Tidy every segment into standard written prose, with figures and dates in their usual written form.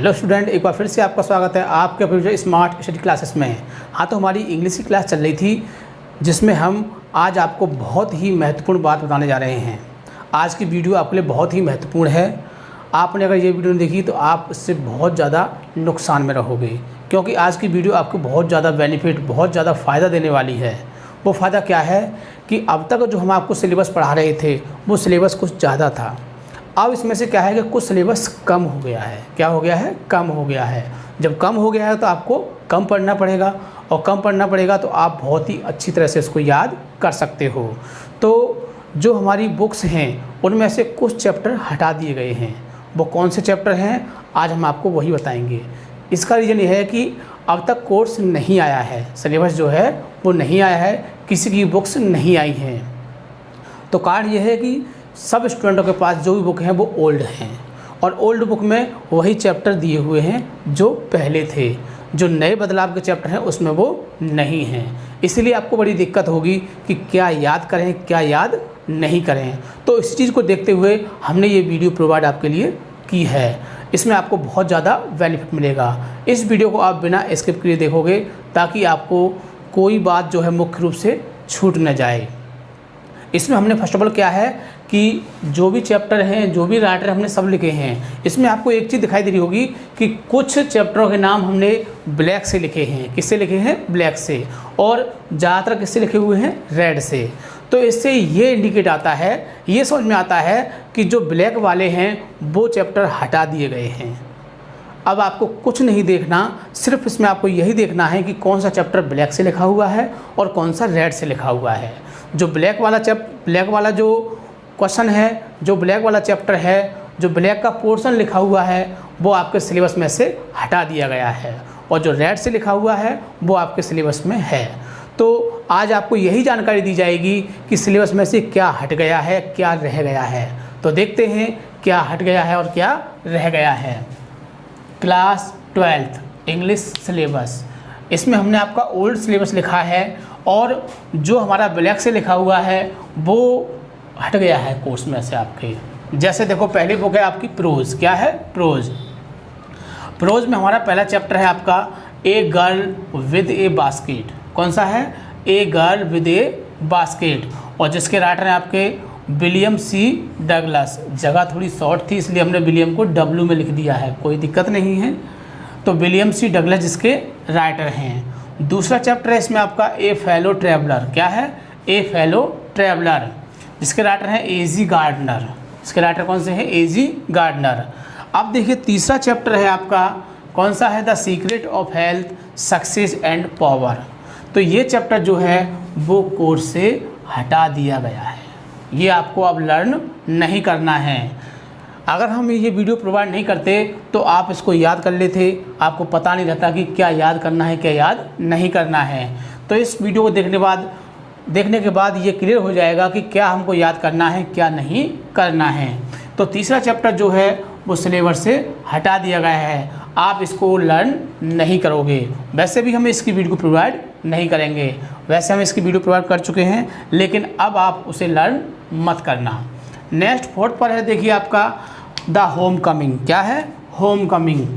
Hello student, एक बार फिर से आपका स्वागत है आपके अपने स्मार्ट स्टडी क्लासेस में। हाँ, तो हमारी इंग्लिश की क्लास चल रही थी जिसमें हम आज आपको बहुत ही महत्वपूर्ण बात बताने जा रहे हैं। आज की वीडियो आपके लिए बहुत ही महत्वपूर्ण है। आपने अगर ये वीडियो नहीं देखी तो आप इससे बहुत ज़्यादा नुकसान में रहोगे, क्योंकि आज की वीडियो आपको बहुत ज़्यादा बेनिफिट, बहुत ज़्यादा फ़ायदा देने वाली है। वो फ़ायदा क्या है कि अब तक जो हम आपको सिलेबस पढ़ा रहे थे वो सिलेबस कुछ ज़्यादा था। अब इसमें से क्या है कि कुछ सिलेबस कम हो गया है। क्या हो गया है? कम हो गया है। जब कम हो गया है तो आपको कम पढ़ना पड़ेगा, और कम पढ़ना पड़ेगा तो आप बहुत ही अच्छी तरह से इसको याद कर सकते हो। तो जो हमारी बुक्स हैं उनमें से कुछ चैप्टर हटा दिए गए हैं। वो कौन से चैप्टर हैं आज हम आपको वही बताएंगे। इसका रीज़न ये है कि अब तक कोर्स नहीं आया है, सिलेबस जो है वो नहीं आया है, किसी की बुक्स नहीं आई हैं। तो कारण ये है कि सब स्टूडेंटों के पास जो भी बुक हैं वो ओल्ड हैं, और ओल्ड बुक में वही चैप्टर दिए हुए हैं जो पहले थे। जो नए बदलाव के चैप्टर हैं उसमें वो नहीं हैं। इसलिए आपको बड़ी दिक्कत होगी कि क्या याद करें, क्या याद नहीं करें। तो इस चीज़ को देखते हुए हमने ये वीडियो प्रोवाइड आपके लिए की है। इसमें आपको बहुत ज़्यादा बेनिफिट मिलेगा। इस वीडियो को आप बिना स्किप किए देखोगे ताकि आपको कोई बात जो है मुख्य रूप से छूट न जाए। इसमें हमने फर्स्ट ऑफ ऑल क्या है कि जो भी चैप्टर हैं, जो भी राइटर हमने सब लिखे हैं। इसमें आपको एक चीज़ दिखाई दे रही होगी कि कुछ चैप्टरों के नाम हमने ब्लैक से लिखे हैं। किससे लिखे हैं? ब्लैक से। और ज़्यादातर किससे लिखे हुए हैं? रेड से। तो इससे ये इंडिकेट आता है, ये समझ में आता है कि जो ब्लैक वाले हैं वो चैप्टर हटा दिए गए हैं। अब आपको कुछ नहीं देखना, सिर्फ इसमें आपको यही देखना है कि कौन सा चैप्टर ब्लैक से लिखा हुआ है और कौन सा रेड से लिखा हुआ है। जो ब्लैक वाला जो क्वेश्चन है, जो ब्लैक वाला चैप्टर है, जो ब्लैक का पोर्शन लिखा हुआ है वो आपके सिलेबस में से हटा दिया गया है, और जो रेड से लिखा हुआ है वो आपके सिलेबस में है। तो आज आपको यही जानकारी दी जाएगी कि सिलेबस में से क्या हट गया है, क्या रह गया है। तो देखते हैं क्या हट गया है और क्या रह गया है। क्लास 12th इंग्लिश सिलेबस, इसमें हमने आपका ओल्ड सिलेबस लिखा है, और जो हमारा ब्लैक से लिखा हुआ है वो हट गया है कोर्स में से आपके। जैसे देखो, पहली बुक है आपकी प्रोज। क्या है? प्रोज। प्रोज में हमारा पहला चैप्टर है आपका a girl with A basket. कौन सा है? A girl with A basket, और जिसके राइटर हैं आपके विलियम सी डगलस। जगह थोड़ी शॉर्ट थी इसलिए हमने विलियम को डब्ल्यू में लिख दिया है, कोई दिक्कत नहीं है। तो विलियम सी डगलस जिसके राइटर हैं। दूसरा चैप्टर है इसमें आपका ए फेलो ट्रैवलर। क्या है? ए फेलो ट्रैवलर, जिसके राइटर हैं एजी गार्डनर। इसके राइटर कौन से हैं? एजी गार्डनर। अब देखिए तीसरा चैप्टर है आपका, कौन सा है? The secret of health, success and power. तो ये चैप्टर जो है वो कोर्स से हटा दिया गया है। ये आपको अब लर्न नहीं करना है। अगर हम ये वीडियो प्रोवाइड नहीं करते तो आप इसको याद कर लेते, आपको पता नहीं रहता कि क्या याद करना है, क्या याद नहीं करना है। तो इस वीडियो को देखने के बाद ये क्लियर हो जाएगा कि क्या हमको याद करना है, क्या नहीं करना है। तो तीसरा चैप्टर जो है वो सिलेबस से हटा दिया गया है, आप इसको लर्न नहीं करोगे। वैसे भी हम इसकी वीडियो प्रोवाइड नहीं करेंगे, वैसे हम इसकी वीडियो प्रोवाइड कर चुके हैं, लेकिन अब आप उसे लर्न मत करना। नेक्स्ट फोर्थ पर है देखिए आपका द होम कमिंग। क्या है? होम कमिंग,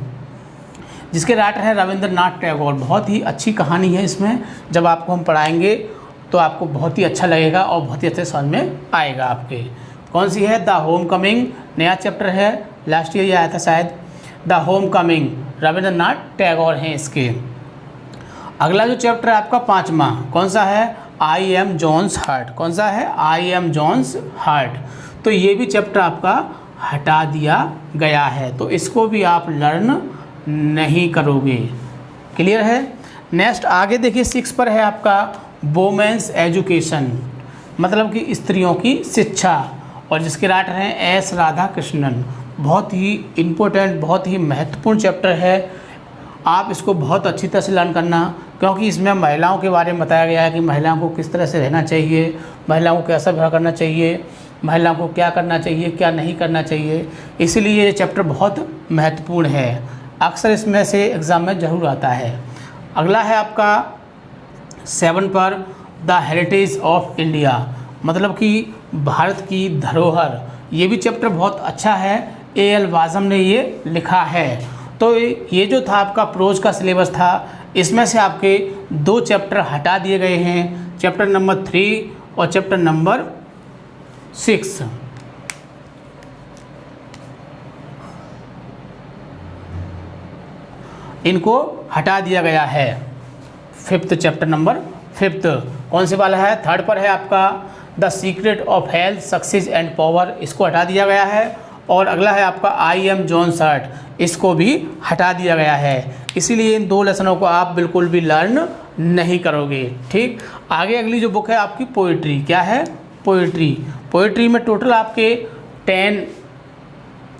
जिसके राइटर हैं रविंद्रनाथ टैगोर। बहुत ही अच्छी कहानी है। इसमें जब आपको हम पढ़ाएंगे तो आपको बहुत ही अच्छा लगेगा और बहुत ही अच्छे समझ में आएगा आपके। कौन सी है? The home coming. नया चैप्टर है, लास्ट ईयर ये आया था शायद। The home coming, Rabindranath Tagore हैं इसके। अगला जो चैप्टर है आपका पांचवा, कौन सा है? I am John's Hart. कौन सा है? I am John's Hart. तो ये भी चैप्टर आपका हटा दिया गया है, तो इसको भी आप लर्न नहीं करोगे। क्लियर है? नेक्स्ट आगे देखिए 6 पर है आपका वोमेंस एजुकेशन, मतलब कि स्त्रियों की शिक्षा, और जिसके राइटर हैं एस राधा कृष्णन। बहुत ही इम्पोर्टेंट, बहुत ही महत्वपूर्ण चैप्टर है। आप इसको बहुत अच्छी तरह से लर्न करना, क्योंकि इसमें महिलाओं के बारे में बताया गया है कि महिलाओं को किस तरह से रहना चाहिए, महिलाओं को कैसा व्यवहार करना चाहिए, महिलाओं को क्या करना चाहिए, क्या नहीं करना चाहिए। इसीलिए ये चैप्टर बहुत महत्वपूर्ण है, अक्सर इसमें से एग्ज़ाम में ज़रूर आता है। अगला है आपका 7 पर द हेरिटेज ऑफ इंडिया, मतलब कि भारत की धरोहर। ये भी चैप्टर बहुत अच्छा है, ए एल वाजम ने ये लिखा है। तो तो ये जो था आपका प्रोज का सिलेबस था, इसमें से आपके 2 चैप्टर हटा दिए गए हैं, चैप्टर नंबर 3 और चैप्टर नंबर 6। इनको हटा दिया गया है। 5th चैप्टर नंबर 5th कौन से वाला है? 3rd पर है आपका the secret of health success and power, इसको हटा दिया गया है। और अगला है आपका आई एम जॉन सर्ट, इसको भी हटा दिया गया है। इसीलिए इन 2 लेसनों को आप बिल्कुल भी लर्न नहीं करोगे। ठीक, आगे अगली जो बुक है आपकी पोइट्री। क्या है? पोइट्री। पोइट्री में टोटल आपके 10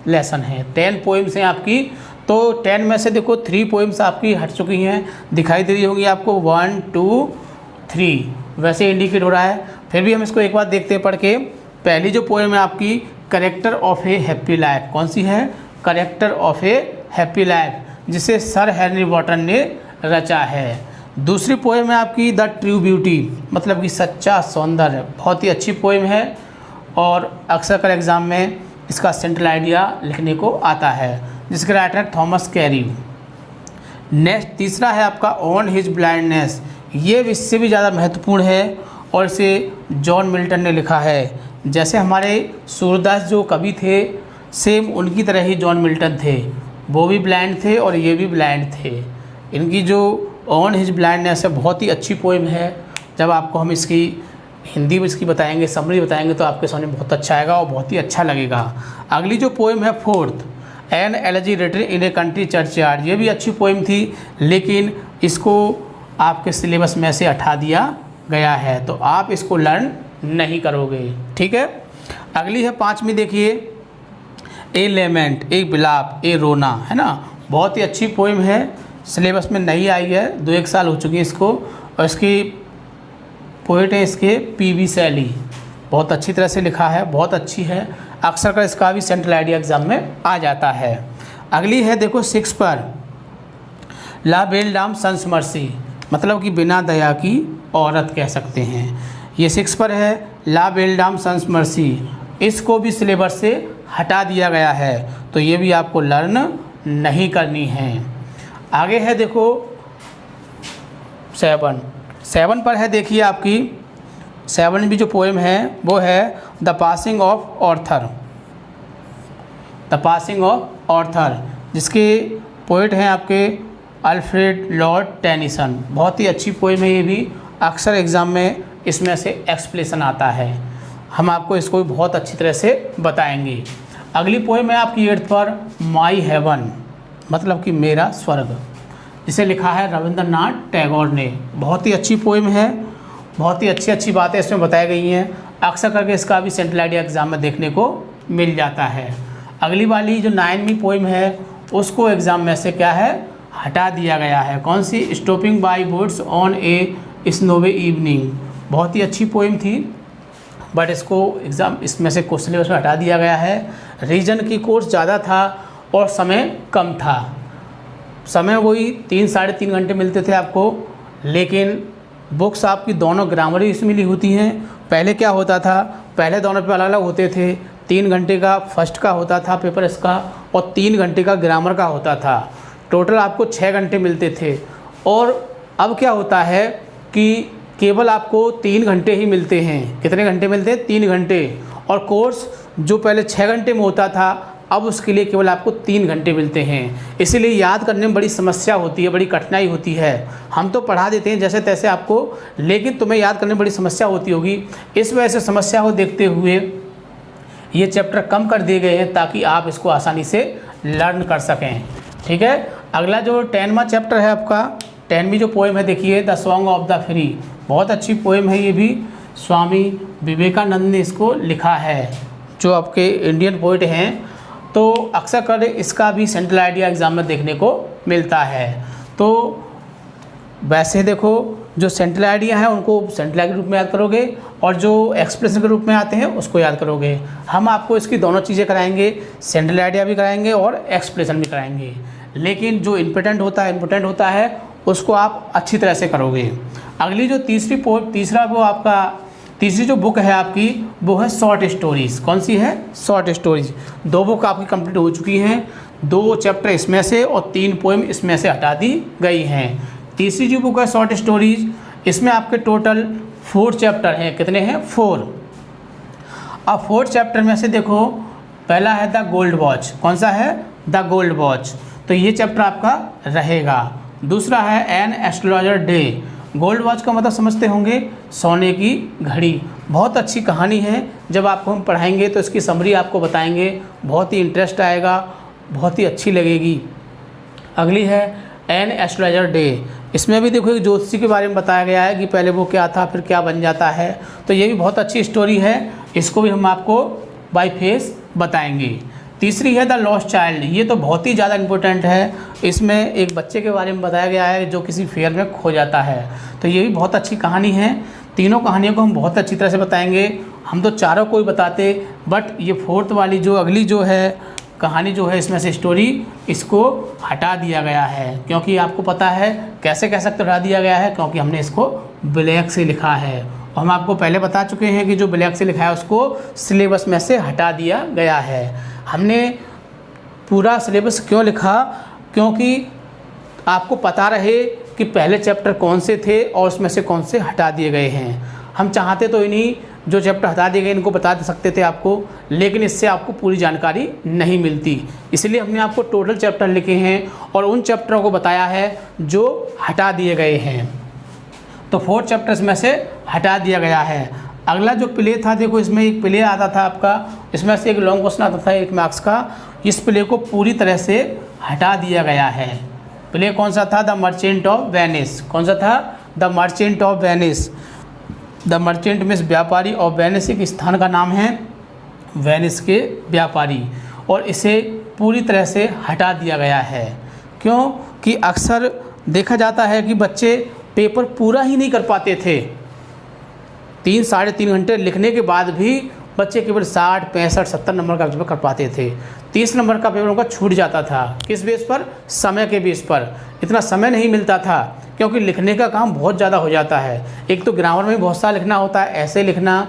लेसन हैं, 10 पोइम्स हैं आपकी। तो 10 में से देखो 3 पोइम्स आपकी हट चुकी हैं, दिखाई दे रही होंगी आपको 1 2 3 वैसे इंडिकेट हो रहा है। फिर भी हम इसको एक बार देखते हैं पढ़ के। पहली जो पोएम है आपकी character of A happy life, कौन सी है? Character of A happy life, जिसे सर हेनरी वॉटन ने रचा है। दूसरी पोएम है आपकी द ट्रू ब्यूटी, मतलब कि सच्चा सौंदर्य, बहुत ही अच्छी पोएम है और अक्सर कर एग्ज़ाम में इसका सेंट्रल आइडिया लिखने को आता है, जिसके राइटर है थॉमस कैरी। नेक्स्ट तीसरा है आपका ऑन हिज ब्लाइंडनेस, ये इससे भी ज़्यादा महत्वपूर्ण है और इसे जॉन मिल्टन ने लिखा है। जैसे हमारे सूरदास जो कवि थे, सेम उनकी तरह ही जॉन मिल्टन थे, वो भी ब्लाइंड थे और ये भी ब्लाइंड थे। इनकी जो ऑन हिज ब्लाइंडनेस है बहुत ही अच्छी पोएम है। जब आपको हम इसकी हिंदी में इसकी बताएंगे, समरी बताएंगे, तो आपके सामने बहुत अच्छा आएगा और बहुत ही अच्छा लगेगा। अगली जो पोएम है 4th an elegy written in a country churchyard, ये भी अच्छी पोएम थी, लेकिन इसको आपके सिलेबस में से हटा दिया गया है, तो आप इसको लर्न नहीं करोगे। ठीक है, अगली है 5वीं, देखिए ए लेमेंट, एक बिलाप, ए रोना, है ना। बहुत ही अच्छी पोएम है, सिलेबस में नहीं आई है, 2-1 साल हो चुकी है इसको। और इसकी पोएट है इसके पीबी शैली, बहुत अच्छी तरह से लिखा है, बहुत अच्छी है। अक्सर कर इसका भी सेंट्रल आइडिया एग्जाम में आ जाता है। अगली है देखो 6 पर ला बेल डाम सन्स मर्सी, मतलब कि बिना दया की औरत कह सकते हैं। ये 6 पर है ला बेल डाम सन्स मर्सी, इसको भी सिलेबस से हटा दिया गया है, तो ये भी आपको लर्न नहीं करनी है। आगे है देखो 7 पर है, देखिए आपकी 7 भी जो पोएम है वो है the passing of Arthur, the passing of Arthur, जिसके पोइट हैं आपके अल्फ्रेड लॉर्ड टेनिसन। बहुत ही अच्छी पोएम है ये भी, अक्सर एग्ज़ाम में इसमें से एक्सप्लेनेशन आता है, हम आपको इसको भी बहुत अच्छी तरह से बताएंगे। अगली पोएम है आपकी 8th पर माई हेवन, मतलब कि मेरा स्वर्ग, जिसे लिखा है रविंद्रनाथ टैगोर ने। बहुत ही अच्छी पोएम है, बहुत ही अच्छी बातें इसमें बताई गई हैं, अक्सर करके इसका भी सेंट्रल आइडिया एग्ज़ाम में देखने को मिल जाता है। अगली वाली जो 9वीं पोएम है उसको एग्ज़ाम में से क्या है, हटा दिया गया है। कौन सी? Stopping by woods on a snowy evening, बहुत ही अच्छी पोएम थी, बट इसको एग्ज़ाम इसमें से क्वेश्चन में हटा दिया गया है। रीजन की कोर्स ज़्यादा था और समय कम था, समय वही 3-3.5 घंटे मिलते थे आपको, लेकिन बुक्स आपकी दोनों ग्रामर ही इसमें ली होती हैं। पहले क्या होता था, पहले दोनों पे अलग अलग होते थे, 3 घंटे का फर्स्ट का होता था पेपर इसका और 3 घंटे का ग्रामर का होता था, टोटल आपको 6 घंटे मिलते थे। और अब क्या होता है कि केवल आपको 3 घंटे ही मिलते हैं। कितने घंटे मिलते हैं? 3 घंटे। और कोर्स जो पहले 6 घंटे में होता था, अब उसके लिए केवल आपको 3 घंटे मिलते हैं। इसीलिए याद करने में बड़ी समस्या होती है, बड़ी कठिनाई होती है। हम तो पढ़ा देते हैं जैसे तैसे आपको, लेकिन तुम्हें याद करने में बड़ी समस्या होती होगी। इस वजह से समस्या को देखते हुए ये चैप्टर कम कर दिए गए हैं, ताकि आप इसको आसानी से लर्न कर सकें। ठीक है, अगला जो 10वां चैप्टर है आपका, 10वीं जो पोएम है देखिए the song of the free, बहुत अच्छी पोएम है ये भी, स्वामी विवेकानंद ने इसको लिखा है, जो आपके इंडियन पोइट हैं। तो अक्सर कर इसका भी सेंट्रल आइडिया एग्ज़ाम में देखने को मिलता है। तो वैसे देखो जो सेंट्रल आइडिया है उनको सेंट्रल आइडिया के रूप में याद करोगे और जो एक्सप्रेशन के रूप में आते हैं उसको याद करोगे। हम आपको इसकी दोनों चीज़ें कराएंगे, सेंट्रल आइडिया भी कराएंगे और एक्सप्रेशन भी कराएंगे, लेकिन जो इम्पोर्टेंट होता है उसको आप अच्छी तरह से करोगे। अगली जो तीसरी जो बुक है आपकी वो है शॉर्ट स्टोरीज़। कौन सी है? Short stories. 2 बुक आपकी कंप्लीट हो चुकी हैं, 2 चैप्टर इसमें से और 3 पोएम इसमें से हटा दी गई हैं। तीसरी जो बुक है शॉर्ट स्टोरीज, इसमें आपके टोटल 4 चैप्टर हैं। कितने हैं? 4। अब 4 चैप्टर में से देखो, पहला है द गोल्ड वॉच। कौन सा है? The gold watch. तो ये चैप्टर आपका रहेगा। दूसरा है an astrologer day. Gold watch का मतलब समझते होंगे, सोने की घड़ी। बहुत अच्छी कहानी है, जब आपको हम पढ़ाएंगे तो इसकी समरी आपको बताएंगे, बहुत ही इंटरेस्ट आएगा, बहुत ही अच्छी लगेगी। अगली है एन एस्ट्रोलॉजर डे। इसमें भी देखो एक ज्योतिषी के बारे में बताया गया है कि पहले वो क्या था, फिर क्या बन जाता है। तो ये भी बहुत अच्छी स्टोरी है, इसको भी हम आपको बाय फेस बताएंगे। तीसरी है द लॉस्ट चाइल्ड। ये तो बहुत ही ज़्यादा इम्पोर्टेंट है। इसमें एक बच्चे के बारे में बताया गया है जो किसी फेयर में खो जाता है। तो ये भी बहुत अच्छी कहानी है। तीनों कहानियों को हम बहुत अच्छी तरह से बताएंगे। हम तो चारों को ही बताते, बट ये 4th वाली जो अगली जो है कहानी जो है इसमें से स्टोरी, इसको हटा दिया गया है। क्योंकि आपको पता है कैसे कह सकते हटा दिया गया है, क्योंकि हमने इसको ब्लैक से लिखा है। और हम आपको पहले बता चुके हैं कि जो ब्लैक से लिखा है उसको सिलेबस में से हटा दिया गया है। हमने पूरा सिलेबस क्यों लिखा? क्योंकि आपको पता रहे कि पहले चैप्टर कौन से थे और उसमें से कौन से हटा दिए गए हैं। हम चाहते तो इन्हीं जो चैप्टर हटा दिए गए इनको बता सकते थे आपको, लेकिन इससे आपको पूरी जानकारी नहीं मिलती। इसलिए हमने आपको टोटल चैप्टर लिखे हैं और उन चैप्टरों को बताया है जो हटा दिए गए हैं। तो 4 चैप्टर्स में से हटा दिया गया है। अगला जो प्ले था, देखो इसमें एक प्ले आता था आपका, इसमें से एक लॉन्ग क्वेश्चन आता था 1 मार्क्स का। इस प्ले को पूरी तरह से हटा दिया गया है। प्ले कौन सा था? The merchant of Venice. कौन सा था? The merchant of Venice. The merchant means व्यापारी, और वेनिस एक स्थान का नाम है, वेनिस के व्यापारी। और इसे पूरी तरह से हटा दिया गया है। क्यों? कि अक्सर देखा जाता है कि बच्चे पेपर पूरा ही नहीं कर पाते थे। 3 साढ़े 3 घंटे लिखने के बाद भी बच्चे केवल 60, 65, 70 नंबर का पेपर कर पाते थे। 30 नंबर का पेपर उनका छूट जाता था। किस बेस पर? समय के बेस पर। इतना समय नहीं मिलता था, क्योंकि लिखने का काम बहुत ज़्यादा हो जाता है। एक तो ग्रामर में बहुत सारा लिखना होता है, ऐसे लिखना,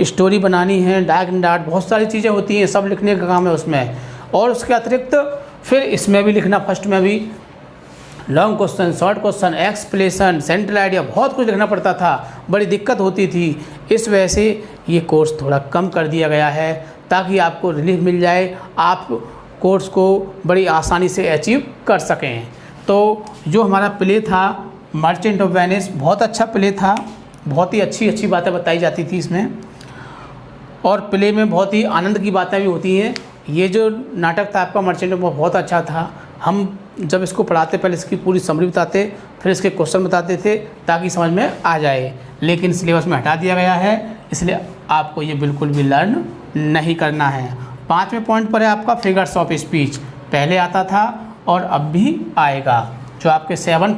स्टोरी बनानी है, डार्क एंड डार्क, बहुत सारी चीज़ें होती हैं, सब लिखने का काम है उसमें। और उसके अतिरिक्त फिर इसमें भी लिखना, फर्स्ट में भी long question, short question, explanation, central idea, बहुत कुछ लिखना पड़ता था, बड़ी दिक्कत होती थी। इस वजह से ये कोर्स थोड़ा कम कर दिया गया है, ताकि आपको रिलीफ मिल जाए, आप कोर्स को बड़ी आसानी से अचीव कर सकें। तो जो हमारा प्ले था मर्चेंट ऑफ वेनिस, बहुत अच्छा प्ले था, बहुत ही अच्छी बातें बताई जाती थी इसमें, और प्ले में बहुत ही आनंद की बातें भी होती हैं। ये जो नाटक था आपका मर्चेंट ऑफ, बहुत अच्छा था। हम जब इसको पढ़ाते पहले इसकी पूरी समरी बताते, फिर इसके क्वेश्चन बताते थे, ताकि समझ में आ जाए। लेकिन सिलेबस में हटा दिया गया है, इसलिए आपको ये बिल्कुल भी लर्न नहीं करना है। 5वें पॉइंट पर है आपका फिगर्स ऑफ स्पीच। पहले आता था और अब भी आएगा। जो आपके 7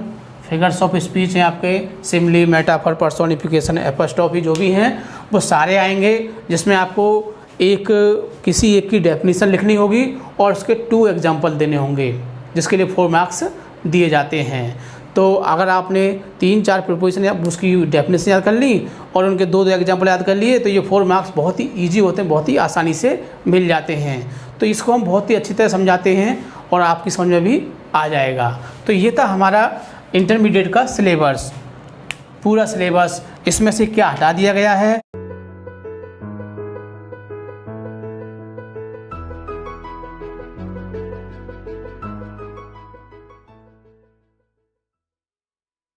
फिगर्स ऑफ स्पीच हैं आपके, सिमली, मेटाफर, पर्सोनिफिकेशन, एपोस्ट्रोफी, जो भी हैं वो सारे आएंगे, जिसमें आपको किसी एक की डेफिनेशन लिखनी होगी और उसके 2 एग्जाम्पल देने होंगे, जिसके लिए 4 मार्क्स दिए जाते हैं। तो अगर आपने 3-4 प्रोपोजिशन या उसकी डेफिनेशन याद कर ली और उनके 2-2 एग्जाम्पल याद कर लिए, तो ये 4 मार्क्स बहुत ही ईजी होते हैं, बहुत ही आसानी से मिल जाते हैं। तो इसको हम बहुत ही अच्छी तरह समझाते हैं और आपकी समझ में भी आ जाएगा। तो ये था हमारा इंटरमीडिएट का सिलेबस, पूरा सिलेबस। इसमें से क्या हटा दिया गया है।